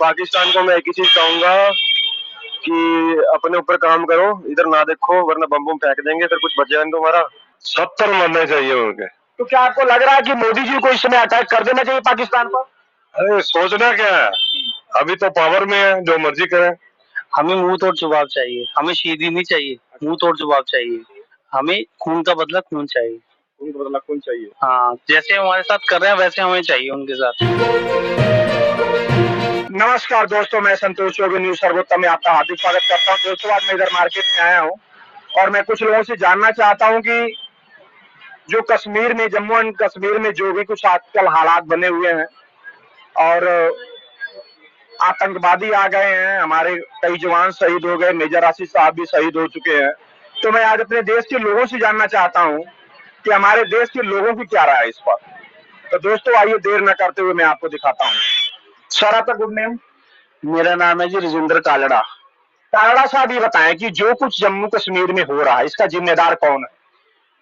पाकिस्तान को मैं एक ही चीज कहूंगा कि अपने ऊपर काम करो, इधर ना देखो वरना बम बम फेंक देंगे, फिर कुछ बचेगा नहीं तुम्हारा। 70 मरने चाहिए उनके। तो क्या आपको लग रहा है कि मोदी जी को इस समय अटैक कर देना चाहिए पाकिस्तान पर? अरे सोचना क्या है, अभी तो पावर में है, जो मर्जी करें। हमें मुंह तोड़ जवाब चाहिए, हमें शहीदी नहीं चाहिए, मुंह तोड़ जवाब चाहिए। हमें खून का बदला खून चाहिए। खून का बदला खून चाहिए। हाँ, जैसे हमारे साथ कर रहे हैं वैसे हमें चाहिए उनके साथ। नमस्कार दोस्तों, मैं संतोष योगी न्यूज सर्वोत्तम में आपका हार्दिक स्वागत करता हूँ। दोस्तों, आज मैं इधर मार्केट में आया हूँ और मैं कुछ लोगों से जानना चाहता हूँ कि जो कश्मीर में, जम्मू एंड कश्मीर में जो भी कुछ आजकल हालात बने हुए हैं और आतंकवादी आ गए हैं, हमारे कई जवान शहीद हो गए, मेजर आसिफ साहब भी शहीद हो चुके हैं। तो मैं आज अपने देश के लोगों से जानना चाहता हूँ कि हमारे देश के लोगों की क्या राय है इस पर। तो दोस्तों, आइए देर न करते हुए मैं आपको दिखाता हूँ। सर, आपका गुड नेम? मेरा नाम है जी राजेंद्र कालड़ा। कालड़ा साहब, ये बताएं कि जो कुछ जम्मू कश्मीर में हो रहा है इसका जिम्मेदार कौन है?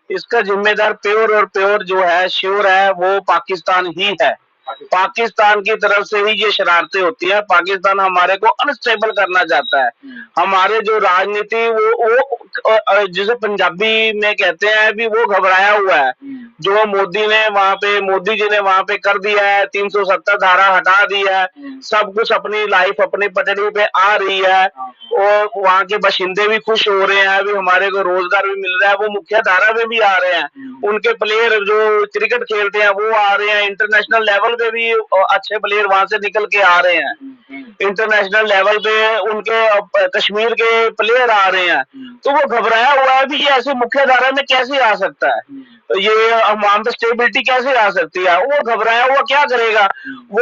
इसका जिम्मेदार प्योर और प्योर जो है, श्योर है, वो पाकिस्तान ही है। पाकिस्तान की तरफ से ही ये शरारतें होती है। पाकिस्तान हमारे को अनस्टेबल करना चाहता है। हमारे जो राजनीति वो जिसे पंजाबी में कहते हैं भी, वो घबराया हुआ है। जो मोदी जी ने वहां पे कर दिया है, 370 धारा हटा दी है, सब कुछ अपनी लाइफ अपनी पटरी पे आ रही है और वहाँ के बाशिंदे भी खुश हो रहे हैं, अभी हमारे को रोजगार भी मिल रहा है, वो मुख्य धारा में भी आ रहे हैं। उनके प्लेयर जो क्रिकेट खेलते हैं वो आ रहे हैं, इंटरनेशनल लेवल पे भी अच्छे प्लेयर वहां से निकल के आ रहे हैं। इंटरनेशनल लेवल पे उनके कश्मीर के प्लेयर आ रहे हैं। तो वो घबराया हुआ है भी, ये ऐसे मुख्य धारा में कैसे आ सकता है, ये वहां पे स्टेबिलिटी कैसे आ सकती है। वो घबराया हुआ क्या करेगा, वो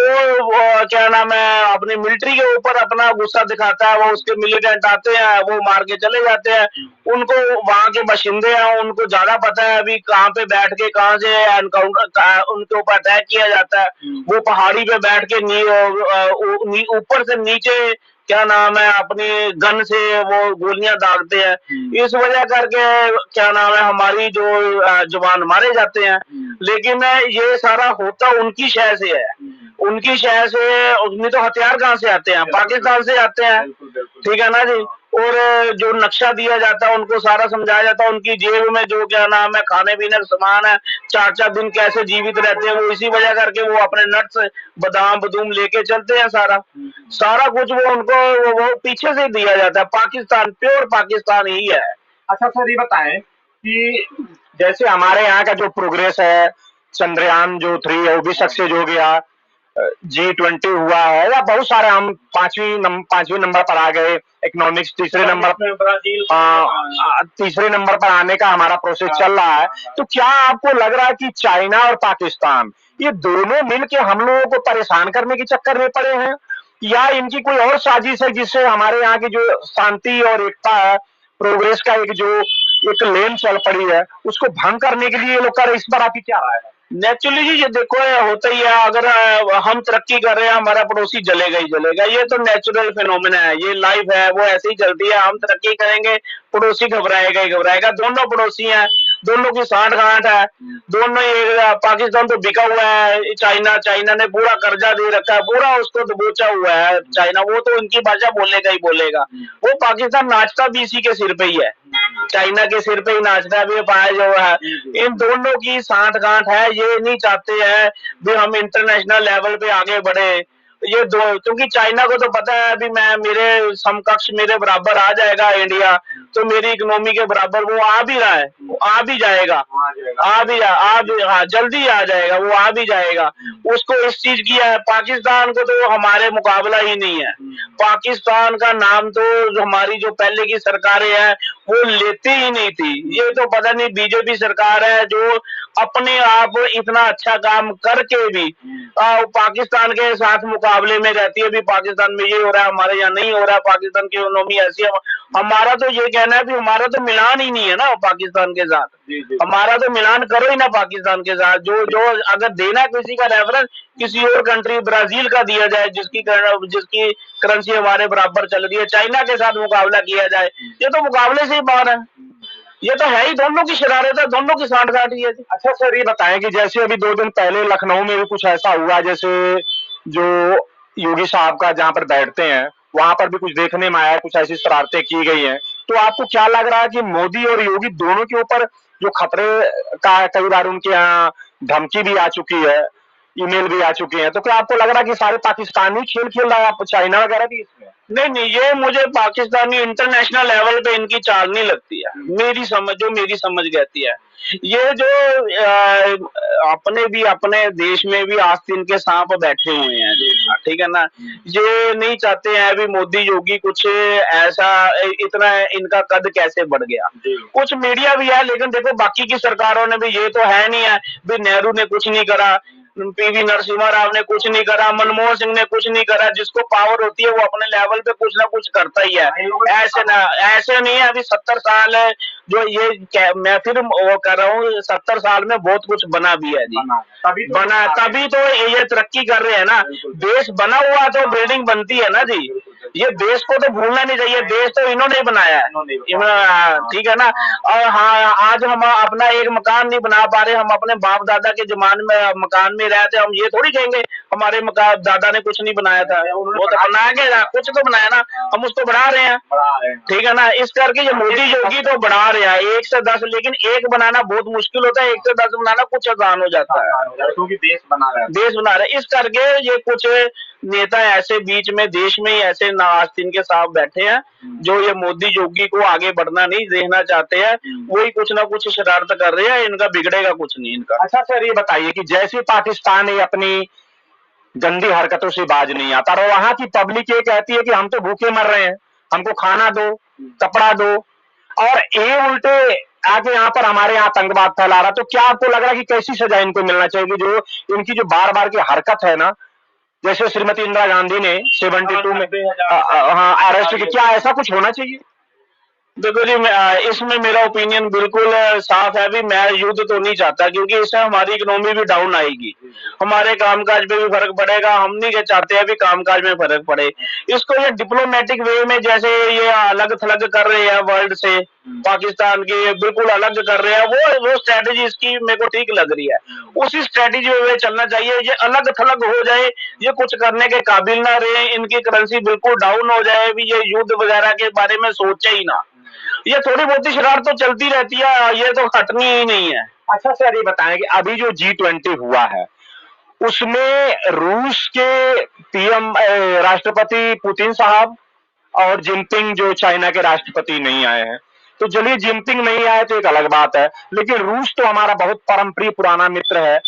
क्या नाम है, अपनी मिलिट्री के ऊपर अपना गुस्सा दिखाता है। वो उसके मिलिटेंट आते हैं, वो मार के चले जाते हैं। उनको वहां के बाशिंदे हैं, उनको ज्यादा पता है अभी कहाँ पे बैठ के कहाँ से एनकाउंटर उनके ऊपर अटैक किया जाता है। वो पहाड़ी पे बैठ के ऊपर से नीचे क्या नाम है, अपनी गन से वो गोलियां दागते हैं। इस वजह करके क्या नाम है, हमारी जो जवान मारे जाते हैं। लेकिन ये सारा होता उनकी शह से है, उनकी शह से। उसमें तो हथियार कहाँ से आते हैं? पाकिस्तान से आते हैं, ठीक है ना जी। और जो नक्शा दिया जाता है उनको सारा समझाया जाता है, उनकी जेब में जो क्या नाम है खाने पीने का सामान है, 4-4 दिन कैसे जीवित रहते हैं वो इसी वजह करके वो अपने नट्स बादाम बदूम लेके चलते हैं। सारा कुछ वो उनको वो पीछे से दिया जाता है। पाकिस्तान प्योर पाकिस्तान ही है। अच्छा सर, ये बताएं कि जैसे हमारे यहाँ का जो प्रोग्रेस है, चंद्रयान जो 3 है वो भी सक्सेस हो गया, G20 हुआ है, या बहुत सारे, हम पांचवी नंबर पर आ गए, इकोनॉमिक्स तीसरे नंबर पर आने का हमारा प्रोसेस चल रहा है। तो क्या आपको लग रहा है कि चाइना और पाकिस्तान ये दोनों मिलके हम लोगों को परेशान करने के चक्कर में पड़े हैं, या इनकी कोई और साजिश है जिससे हमारे यहाँ की जो शांति और एकता है, प्रोग्रेस का एक लेन चल पड़ी है, उसको भंग करने के लिए ये लोग कर रहे हैं? इस पर आपकी क्या राय है? नेचुरली जी, ये देखो होता ही है, अगर हम तरक्की कर रहे हैं हमारा पड़ोसी जलेगा ही जलेगा। ये तो नेचुरल फिनोमेना है, ये लाइफ है, वो ऐसे ही चलती है। हम तरक्की करेंगे, पड़ोसी घबराएगा ही घबराएगा। दोनों पड़ोसी हैं, दोनों की सांठ गांठ है, दोनों ये। पाकिस्तान तो बिका हुआ है, चाइना ने पूरा कर्जा दे रखा है, पूरा उसको दबोचा हुआ है चाइना। वो तो उनकी भाषा बोलेगा ही बोलेगा। वो पाकिस्तान नाचता भी इसी के सिर पे ही है, चाइना के सिर पे ही नाचता भी पाया जो है। इन दोनों की सांठ गांठ है, ये नहीं चाहते हैं भी हम इंटरनेशनल लेवल पे आगे बढ़े। ये दो, क्योंकि चाइना को तो पता है अभी मेरे समकक्ष, मेरे बराबर आ जाएगा इंडिया, तो मेरी इकोनॉमी के बराबर वो आ भी रहा है, वो आ भी जाएगा, हाँ, जल्दी आ जाएगा, वो आ भी जाएगा। उसको इस चीज की है। पाकिस्तान को तो हमारे मुकाबला ही नहीं है। पाकिस्तान का नाम तो हमारी जो पहले की सरकारें हैं वो लेती ही नहीं थी। ये तो पता नहीं बीजेपी सरकार है जो अपने आप इतना अच्छा काम करके भी पाकिस्तान के साथ मुकाबले में रहती है। भी पाकिस्तान में ये हो रहा है, हमारे यहाँ नहीं हो रहा है, पाकिस्तान की इकोनॉमी ऐसी है। हमारा तो ये कहना है भी हमारा तो मिलान ही नहीं है ना पाकिस्तान के साथ। हमारा तो मिलान करो ही ना पाकिस्तान के साथ। जो अगर देना किसी का रेफरेंस, किसी और कंट्री, ब्राजील का दिया जाए जिसकी करेंसी हमारे बराबर चल रही है, चाइना के साथ मुकाबला किया जाए। ये तो मुकाबले से ही बाहर है, ये तो है ही, दोनों की शरारत है, दोनों की सांठगांठ ही है। अच्छा सर, ये बताएं कि जैसे अभी 2 दिन पहले लखनऊ में भी कुछ ऐसा हुआ, जैसे जो योगी साहब का जहां पर बैठते हैं वहां पर भी कुछ देखने में आया है, कुछ ऐसी शरारतें की गई हैं। तो आपको क्या लग रहा है कि मोदी और योगी दोनों के ऊपर जो खतरे का कई बार उनके यहाँ धमकी भी आ चुकी है, ईमेल भी आ चुके हैं, तो क्या आपको लग रहा है कि सारे पाकिस्तानी खेल खेल रहा है, आप चाइना वगैरह भी इसमें? नहीं नहीं, ये मुझे पाकिस्तानी इंटरनेशनल लेवल पे इनकी चाल नहीं लगती है, मेरी समझ कहती है। ये जो अपने भी अपने देश में भी आस्तीन के सांप बैठे हुए हैं जी, ठीक है ना। ये नहीं चाहते हैं अभी मोदी योगी कुछ ऐसा, इतना इनका कद कैसे बढ़ गया। कुछ मीडिया भी है, लेकिन देखो बाकी की सरकारों ने भी, ये तो है नहीं है भी नेहरू ने कुछ नहीं करा, पीवी नरसिम्हा राव ने कुछ नहीं करा, मनमोहन सिंह ने कुछ नहीं करा। जिसको पावर होती है वो अपने लेवल पे कुछ ना कुछ करता ही है। ऐसे नहीं है। अभी 70 साल जो ये मैं फिर वो कर रहा हूँ, 70 साल में बहुत कुछ बना भी है जी, बना तभी तो ये तरक्की कर रहे हैं ना। देश बना हुआ तो बिल्डिंग बनती है ना जी। ये देश को तो भूलना नहीं चाहिए, देश तो इन्होंने बनाया है, ठीक है ना। और हाँ, आज हम अपना एक मकान नहीं बना पा रहे, हम अपने बाप दादा के जमाने में मकान में रहते, हम ये थोड़ी कहेंगे हमारे दादा ने कुछ नहीं बनाया था। वो तो बना के कुछ तो बनाया ना, हम उसको बढ़ा रहे हैं, ठीक है ना। इस करके ये मोदी योगी तो बढ़ा रहे हैं 1 से 10, लेकिन एक बनाना बहुत मुश्किल होता है, 1 से 10 बनाना कुछ आसान हो जाता है, क्योंकि देश बना रहा है। इस करके ये कुछ नेता ऐसे बीच में देश में ही ऐसे आस्तीन के साथ बैठे हैं जो ये मोदी योगी को आगे बढ़ना नहीं देखना चाहते हैं, वही कुछ ना कुछ शरारत कर रहे हैं। इनका बिगड़ेगा कुछ नहीं इनका। अच्छा सर, ये बताइए कि जैसे पाकिस्तान ये अपनी गंदी हरकतों से बाज नहीं आता और वहां की पब्लिक ये कहती है कि हम तो भूखे मर रहे हैं, हमको खाना दो, कपड़ा दो, और ये उल्टे आके यहाँ पर हमारे यहाँ आतंकवाद फैला रहा, तो क्या आपको लग रहा है कि कैसी सजा इनको मिलना चाहिए कि जो इनकी जो बार बार की हरकत है ना, जैसे श्रीमती इंदिरा गांधी ने 72 में हाँ अरेस्ट की, क्या ऐसा कुछ होना चाहिए? देखो जी, इसमें मेरा ओपिनियन बिल्कुल साफ है भी, मैं युद्ध तो नहीं चाहता, क्योंकि इससे हमारी इकोनॉमी भी डाउन आएगी, हमारे कामकाज पे भी फर्क पड़ेगा। हम नहीं चाहते हैं भी कामकाज में फर्क पड़े। इसको ये डिप्लोमेटिक वे में जैसे ये अलग थलग कर रहे हैं वर्ल्ड से, पाकिस्तान की बिल्कुल अलग कर रहे हैं, वो स्ट्रेटेजी इसकी मेरे को ठीक लग रही है। उसी स्ट्रेटेजी में चलना चाहिए। ये अलग थलग हो जाए, ये कुछ करने के काबिल ना रहे, इनकी करेंसी बिल्कुल डाउन हो जाए, भी ये युद्ध वगैरह के बारे में सोचे ही ना। ये थोड़ी बहुत शरारत तो चलती रहती है, ये तो हटनी ही नहीं है। अच्छा सर, ये बताएं कि अभी जो G20 हुआ है उसमें रूस के पीएम राष्ट्रपति पुतिन साहब और जिनपिंग जो चाइना के राष्ट्रपति नहीं आए हैं। तो चलिए, जिनपिंग नहीं आए तो एक अलग बात है, लेकिन रूस तो हमारा बहुत परमप्रिय पुराना मित्र है,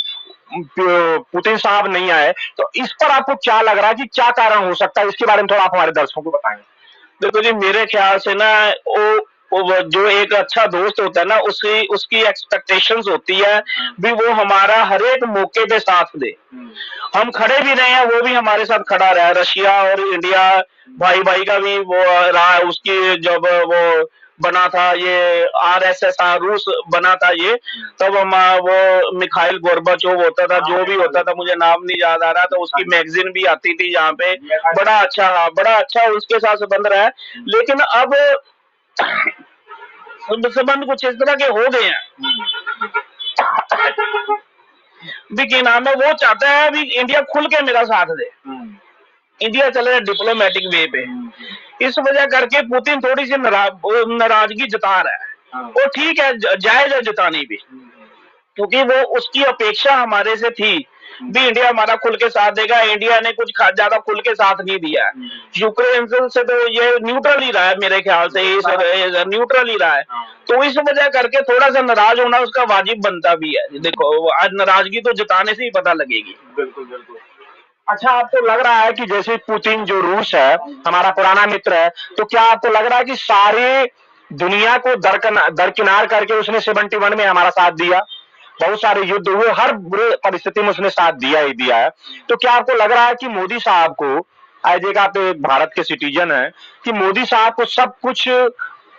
पुतिन साहब नहीं आए, तो इस पर आपको क्या लग रहा है कि क्या कारण हो सकता है? इसके बारे में थोड़ा आप हमारे दर्शकों को बताएं। देखो जी, मेरे ख्याल से ना वो जो एक अच्छा दोस्त होता है ना, उसकी एक्सपेक्टेशंस होती है भी वो हमारा हर एक मौके पे साथ दे। हम खड़े भी रहे हैं, वो भी हमारे साथ खड़ा रहा। रशिया और इंडिया भाई भाई का भी वो रहा, उसकी जब वो बना था ये आरएसएस रूस बना था ये, तब हम वो मिखाइल गोर्बाचोव होता था, जो भी होता था, मुझे नाम नहीं याद आ रहा, तो उसकी मैगजीन भी आती थी यहाँ पे। बड़ा अच्छा उसके साथ संबंध रहा है। लेकिन अब संबंध कुछ इस तरह के हो गए हैं भी, क्या नाम है, वो चाहता है भी इंडिया खुल के मेरा साथ दे। इंडिया चल रहा है डिप्लोमेटिक वे पे, इस वजह करके पुतिन थोड़ी सी नाराजगी जता रहा है। वो ठीक है, जायज है जतानी भी, क्योंकि वो उसकी अपेक्षा हमारे से थी भी इंडिया हमारा खुल के साथ देगा। इंडिया ने कुछ ज्यादा खुल के साथ नहीं दिया। यूक्रेन से तो ये न्यूट्रल ही रहा है, मेरे ख्याल से न्यूट्रल ही रहा है। तो इस वजह करके थोड़ा सा नाराज होना उसका वाजिब बनता भी है। देखो, आज नाराजगी तो जताने से ही पता लगेगी। बिल्कुल बिल्कुल। अच्छा, आपको लग रहा है कि जैसे पुतिन जो रूस है हमारा पुराना मित्र है, तो क्या आपको लग रहा है कि सारे दुनिया को दरकिनार करके उसने 71 में हमारा साथ दिया? बहुत सारे युद्ध हुए, हर बुरे परिस्थिति में उसने साथ दिया ही दिया है। तो क्या आपको लग रहा है कि मोदी साहब को, एज एक आप भारत के सिटीजन है, कि मोदी साहब को सब कुछ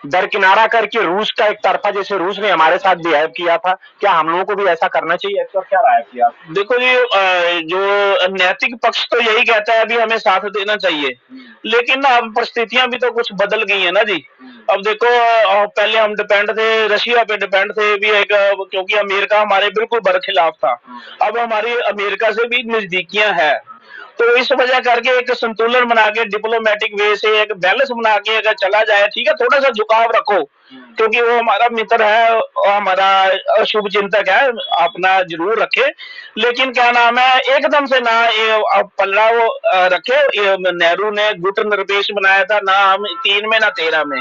दरकिनारा करके रूस का एक तरफा, जैसे रूस ने हमारे साथ बिहेव किया था, क्या हम लोगों को भी ऐसा करना चाहिए? तो क्या राय थी आप? देखो जी, जो नैतिक पक्ष तो यही कहता है अभी हमें साथ देना चाहिए, लेकिन अब परिस्थितियां भी तो कुछ बदल गई है ना जी। अब देखो, पहले हम डिपेंड थे, रशिया पे डिपेंड थे भी एक, क्योंकि अमेरिका हमारे बिल्कुल बरखिलाफ था। अब हमारी अमेरिका से भी नजदीकियां है, तो इस वजह करके एक संतुलन बना के डिप्लोमेटिक वे से एक बैलेंस बना के अगर चला जाए, ठीक है, थोड़ा सा झुकाव रखो क्योंकि वो हमारा मित्र है और हमारा शुभ चिंतक है, अपना जरूर रखे, लेकिन क्या नाम है एकदम से ना ये पल्ला वो रखे। ये नेहरू ने गुट निरपेक्ष बनाया था, ना हम 3 में ना 13 में,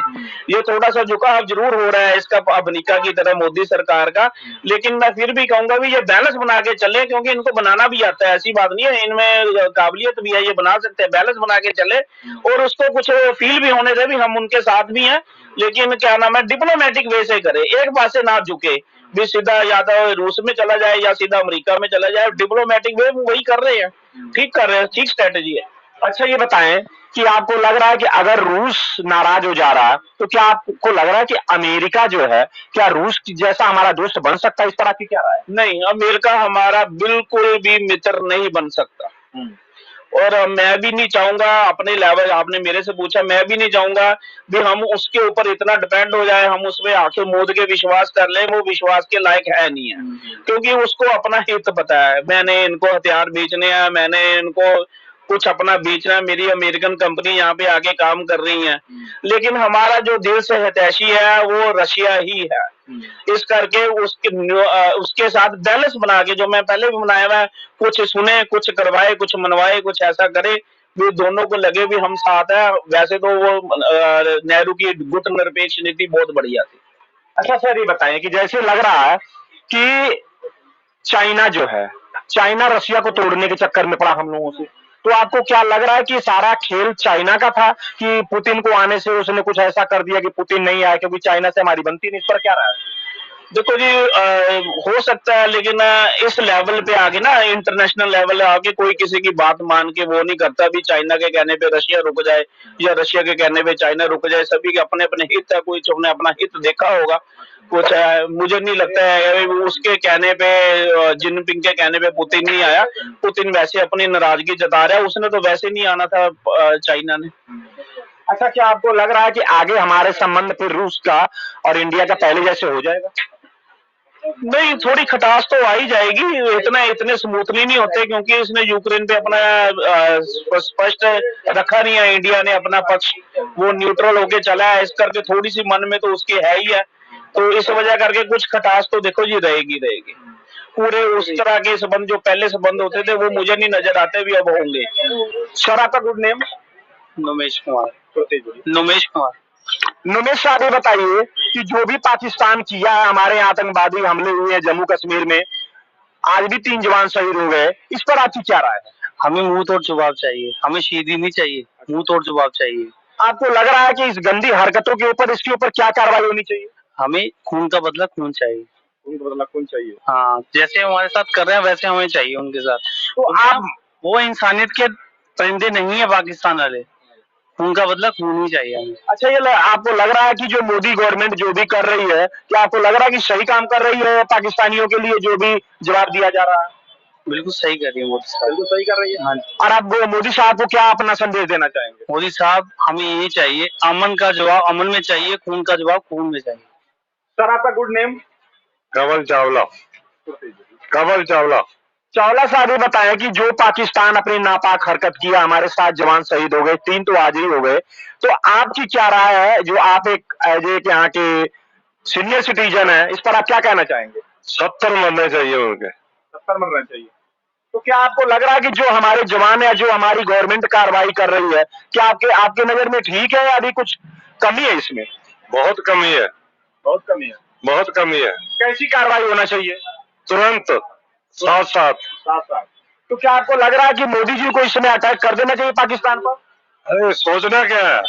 ये थोड़ा सा झुकाव जरूर हो रहा है इसका अमेरिका की तरह मोदी सरकार का, लेकिन मैं फिर भी कहूंगा भी ये बैलेंस बना के चले क्योंकि इनको बनाना भी आता है, ऐसी बात नहीं है, इनमें काबिलियत भी है, ये बना सकते हैं, बैलेंस बना के चले और उसको कुछ फील भी होने दे भी हम उनके साथ भी हैं, लेकिन क्या नाम है डिप्लोमेटिक वे से करे, एक बात से ना झुके भी सीधा या तो रूस में चला जाए या सीधा अमेरिका में चला जाए, डिप्लोमेटिक वे वही कर रहे हैं, ठीक कर रहे हैं, ठीक स्ट्रेटेजी है। अच्छा ये बताएं कि आपको लग रहा है कि अगर रूस नाराज हो जा रहा है तो क्या आपको लग रहा है कि अमेरिका जो है क्या रूस जैसा हमारा दोस्त बन सकता है? इस तरह की क्या राय है? नहीं, अमेरिका हमारा बिल्कुल भी मित्र नहीं बन सकता और मैं भी नहीं चाहूंगा अपने लेवल, आपने मेरे से पूछा, मैं भी नहीं चाहूंगा भी हम उसके ऊपर इतना डिपेंड हो जाए, हम उसमें आंखें मूंद के विश्वास कर ले, वो विश्वास के लायक है नहीं है क्योंकि उसको अपना हित पता है, मैंने इनको हथियार बेचने हैं, मैंने इनको कुछ अपना बेचना है, मेरी अमेरिकन कंपनी यहाँ पे आके काम कर रही है, लेकिन हमारा जो दिल से हितैषी है वो रशिया ही है, इस करके उसके साथ बैलेंस बना के जो मैं पहले भी बनाया हुआ है, कुछ सुने, कुछ करवाए, कुछ मनवाए, कुछ ऐसा करे भी दोनों को लगे भी हम साथ है। वैसे तो वो नेहरू की गुट निरपेक्ष नीति बहुत बढ़िया थी। अच्छा सर ये बताएं कि जैसे लग रहा है कि चाइना जो है, चाइना रशिया को तोड़ने के चक्कर में पड़ा हम लोगों से, तो आपको क्या लग रहा है कि सारा खेल चाइना का था कि पुतिन को आने से उसने कुछ ऐसा कर दिया कि पुतिन नहीं आया क्योंकि चाइना से हमारी बनती नहीं? इस पर क्या राय है? देखो जी हो सकता है, लेकिन इस लेवल पे आके ना, इंटरनेशनल लेवल आके कोई किसी की बात मान के वो नहीं करता भी चाइना के कहने पे रशिया रुक जाए या रशिया के कहने पे चाइना रुक जाए, सभी के अपने अपने हित है, कोई सबने अपना हित देखा होगा कुछ मुझे नहीं लगता है उसके कहने पे जिनपिंग के कहने पे पुतिन नहीं आया, पुतिन वैसे अपनी नाराजगी जता रहा है, उसने तो वैसे नहीं आना था चाइना ने। अच्छा क्या आपको लग रहा है कि आगे हमारे संबंध फिर रूस का और इंडिया का पहले जैसे हो जाएगा? नहीं, थोड़ी खटास तो आ ही जाएगी, इतने स्मूथली नहीं होते क्योंकि इसने यूक्रेन पे अपना स्पष्ट रखा नहीं है, इंडिया ने अपना पक्ष वो न्यूट्रल होके चला है, इस करके थोड़ी सी मन में तो उसके है ही है, तो इस वजह करके कुछ खटास तो देखो जी रहेगी। पूरे उस तरह के संबंध जो पहले संबंध होते थे वो मुझे नहीं नजर आते भी अब होंगे। सर आपका गुड नेम? नुमेश कुमार। नुमेश कुमार। नुमेश साहब ये बताइए कि जो भी पाकिस्तान किया है, हमारे यहाँ आतंकवादी हमले हुए हैं जम्मू कश्मीर में, आज भी 3 जवान शहीद हो गए, इस पर आपकी क्या राय है? हमें मुंह तोड़ जवाब चाहिए, हमें शहीदी नहीं चाहिए, मुंह तोड़ जवाब चाहिए। आपको लग रहा है कि इस गंदी हरकतों के ऊपर इसके ऊपर क्या कार्रवाई होनी चाहिए? हमें खून का बदला खून चाहिए। खून का बदला खून चाहिए। हाँ, जैसे हमारे साथ कर रहे हैं वैसे हमें चाहिए उनके साथ। तो आप वो इंसानियत के परिंदे नहीं है पाकिस्तान वाले, खून का बदला खून ही चाहिए हमें। अच्छा ये आपको लग रहा है कि जो मोदी गवर्नमेंट जो भी कर रही है, क्या आपको लग रहा है कि सही काम कर रही है पाकिस्तानियों के लिए जो भी जवाब दिया जा रहा है? बिल्कुल सही कर रही है मोदी साहब, बिल्कुल सही कर रही है। हाँ। और आप मोदी साहब को क्या अपना संदेश देना चाहेंगे? मोदी साहब हमें ये चाहिए, अमन का जवाब अमन में चाहिए, खून का जवाब खून में चाहिए। सर आपका गुड नेम? कंवल चावला। कंवल चावला। चावला साहब ये बताएं कि जो पाकिस्तान अपनी नापाक हरकत किया, हमारे 7 जवान शहीद हो गए, 3 तो आज ही हो गए, तो आपकी क्या राय है, जो आप एक एज ए यहाँ के सीनियर सिटीजन है, इस पर आप क्या कहना चाहेंगे? 70 मरने चाहिए उनके। 70 मरना चाहिए। तो क्या आपको लग रहा है कि जो हमारे जवान है, जो हमारी गवर्नमेंट कार्रवाई कर रही है, क्या आपके नजर में ठीक है या अभी कुछ कमी है इसमें? बहुत कमी है। बहुत कमी है। बहुत कमी है। कैसी कार्रवाई होना चाहिए? तुरंत साथ। तो क्या आपको लग रहा है कि मोदी जी को इसमें अटैक कर देना चाहिए पाकिस्तान पर? अरे सोचना क्या है,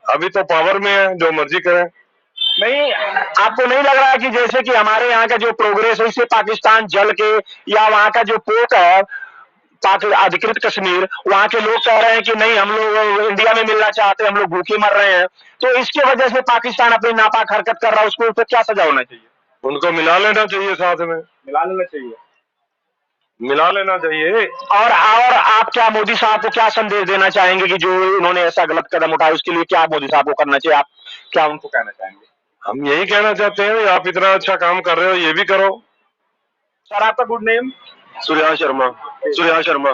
अभी तो पावर में है, जो मर्जी करें। नहीं, आपको नहीं लग रहा है कि जैसे कि हमारे यहाँ का जो प्रोग्रेस है इससे पाकिस्तान जल के, या वहाँ का जो पोर्ट है अधिकृत कश्मीर, वहाँ के लोग कह रहे हैं कि नहीं हम लोग इंडिया में मिलना चाहते हैं, हम लोग भूखे मर रहे हैं, तो इसकी वजह से पाकिस्तान अपनी नापाक हरकत कर रहा है, उसको तो क्या सजा होना चाहिए? उनको मिला लेना चाहिए, साथ में मिला लेना चाहिए। मिला लेना चाहिए। और आप क्या मोदी साहब को क्या संदेश देना चाहेंगे कि जो उन्होंने ऐसा गलत कदम उठाया, उसके लिए क्या मोदी साहब को करना चाहिए, आप क्या उनको कहना चाहेंगे? हम यही कहना चाहते हैं, आप इतना अच्छा काम कर रहे हो, ये भी करो। सर आपका गुड नेम? सूर्या शर्मा।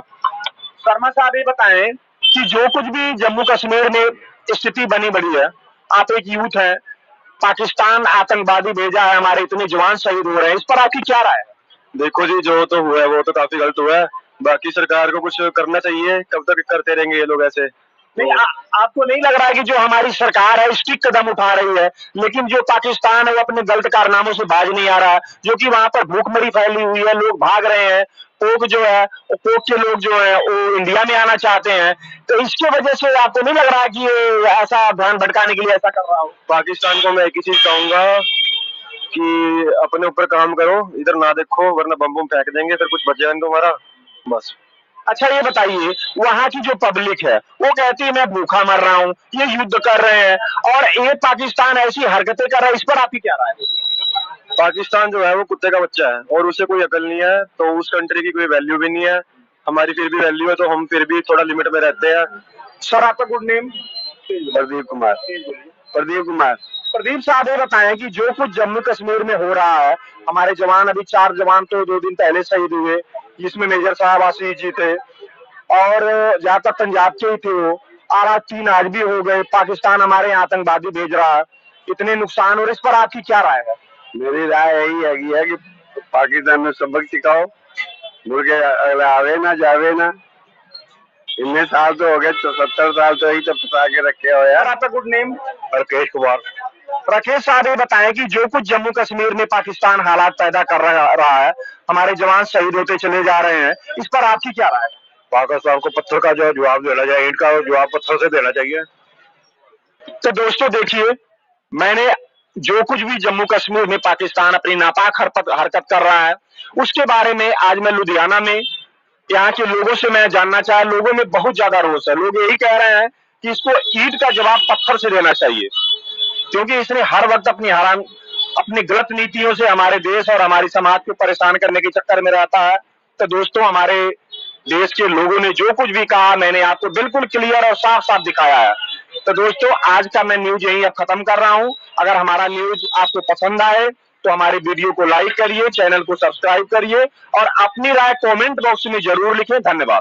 शर्मा साहब ये बताएं कि जो कुछ भी जम्मू कश्मीर में स्थिति बनी बड़ी है, आप एक यूथ है, पाकिस्तान आतंकवादी भेजा है, हमारे इतने जवान शहीद हो रहे हैं, इस पर आपकी क्या राय है? देखो जी, जो तो हुआ है वो तो काफी गलत हुआ है। बाकी सरकार को कुछ करना चाहिए, कब तक करते रहेंगे ये लोग ऐसे? नहीं, आपको नहीं लग रहा है कि जो हमारी सरकार है स्ट्रिक्ट कदम उठा रही है, लेकिन जो पाकिस्तान है वो अपने गलत कारनामों से बाज नहीं आ रहा, जो कि वहां पर भूखमरी फैली हुई है, लोग भाग रहे हैं, पोक जो है, पोक के लोग जो है वो इंडिया में आना चाहते हैं, तो इसकी वजह से आपको नहीं लग रहा है कि ये ऐसा ध्यान भटकाने के लिए ऐसा कर रहा हो? पाकिस्तान को मैं एक ही चीज कहूंगा कि अपने ऊपर काम करो, इधर ना देखो, वरना बम बम फेंक देंगे, फिर कुछ बचेगा नहीं तुम्हारा, बस। अच्छा ये बताइए, वहां की जो पब्लिक है वो कहती है मैं भूखा मर रहा हूँ, ये युद्ध कर रहे हैं, और ये पाकिस्तान ऐसी हरकतें कर रहा है, इस पर आपकी क्या राय है? पाकिस्तान जो है वो कुत्ते का बच्चा है और उसे कोई अकल नहीं है, तो उस कंट्री की कोई वैल्यू भी नहीं है। हमारी फिर भी वैल्यू है, तो हम फिर भी थोड़ा लिमिट में रहते हैं। सर आपका गुड नेम? प्रदीप कुमार। प्रदीप कुमार। प्रदीप साहब ये बताएं कि जो कुछ जम्मू कश्मीर में हो रहा है, हमारे जवान अभी 4 जवान तो 2 दिन पहले शहीद हुए, जिसमें मेजर साहब आशीष जी थे, और ज्यादातर पंजाब के ही थे वो, और आज 3 आज भी हो गए। पाकिस्तान हमारे यहाँ आतंकवादी भेज रहा है, इतने नुकसान, और इस पर आपकी क्या राय है? मेरी राय यही है कि पाकिस्तान में सबक सिखाओ, मुर्गे अगला आवे ना जावे ना। इतने साल तो हो गए, 70 साल तो यही तो फंसा के रखे हो यार। आपका गुड नेम? राकेश कुमार। राकेश साहब ये बताएं कि जो कुछ जम्मू कश्मीर में पाकिस्तान हालात पैदा कर रहा है, हमारे जवान शहीद होते चले जा रहे हैं, इस पर आपकी क्या राय है? पाकिस्तान को पत्थर का जो जवाब देना चाहिए, इनका जवाब पत्थर से देना चाहिए। तो दोस्तों देखिए, मैंने जो कुछ भी जम्मू कश्मीर में पाकिस्तान अपनी नापाक हरकत कर रहा है उसके बारे में आज मैं लुधियाना में यहाँ के लोगों से मैं जानना चाहा, लोगों में बहुत ज्यादा रोष है। लोग यही कह रहे हैं कि इसको ईंट का जवाब पत्थर से देना चाहिए, क्योंकि इसने हर वक्त अपनी गलत नीतियों से हमारे देश और हमारी समाज को परेशान करने के चक्कर में रहता है। तो दोस्तों, हमारे देश के लोगों ने जो कुछ भी कहा मैंने आपको बिल्कुल क्लियर और साफ साफ दिखाया है। तो दोस्तों, आज का मैं न्यूज यही अब खत्म कर रहा हूं। अगर हमारा न्यूज आपको पसंद आए तो हमारी वीडियो को लाइक करिए, चैनल को सब्सक्राइब करिए और अपनी राय कमेंट बॉक्स में जरूर लिखें। धन्यवाद।